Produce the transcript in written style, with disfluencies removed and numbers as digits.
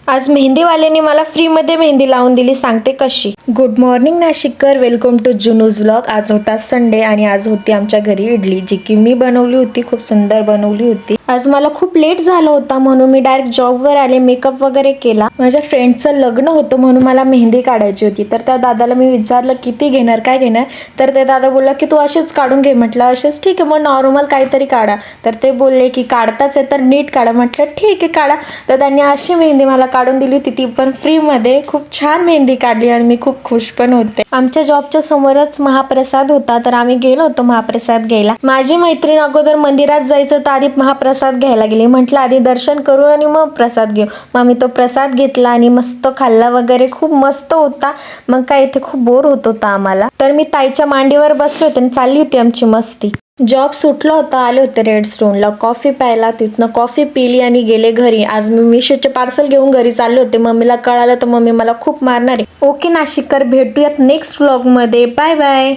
आज मेहंदीवाल्याने मला फ्रीमध्ये मेहंदी लावून दिली, सांगते कशी. गुड मॉर्निंग नाशिककर, वेलकम टू जुनूज व्लॉग. आज होता संडे आणि आज होती आमच्या घरी इडली, जी की मी बनवली होती. खूप सुंदर बनवली होती. आज मला खूप लेट झाला होता म्हणून मी डायरेक्ट जॉबवर आले, मेकअप वगैरे केला. माझ्या फ्रेंडचं लग्न होतं म्हणून मला मेहंदी काढायची होती. तर त्या दादाला मी विचारलं किती घेणार, काय घेणार. तर ते दादा बोलला की तू असेच काढून घे. म्हटलं असेच ठीक आहे, मग नॉर्मल काहीतरी काढा. तर ते बोलले की काढताच आहे तर नीट काढा. म्हटलं ठीक आहे काढा. तर त्यांनी अशी मेहंदी मला काढून दिली होती, ती पण फ्रीमध्ये. खूप छान मेहंदी काढली आणि मी खूप खुश पण होते. आमच्या जॉबच्या समोरच महाप्रसाद होता तर आम्ही गेलो होतो महाप्रसाद घ्यायला. माझी मैत्रीण अगोदर मंदिरात जायचं तर आधी महाप्रसाद घ्यायला गेली. म्हटलं आधी दर्शन करू आणि मग प्रसाद घेऊ. मग मी तो प्रसाद घेतला आणि मस्त खाल्ला वगैरे, खूप मस्त होता. मग काय इथे खूप बोर होत होता आम्हाला, तर मी ताईच्या मांडीवर बसले होते आणि चालली होती आमची मस्ती. जॉब सुटला होता, आले होते रेड स्टोनला कॉफी प्यायला. तिथनं कॉफी पिली आणि गेले घरी. आज मी मिशोचे पार्सल घेऊन घरी चालले होते. मम्मीला कळालं तर मम्मी मला खूप मारणार आहे. ओके नाशिककर, भेटूयात नेक्स्ट व्लॉगमध्ये. Bye bye.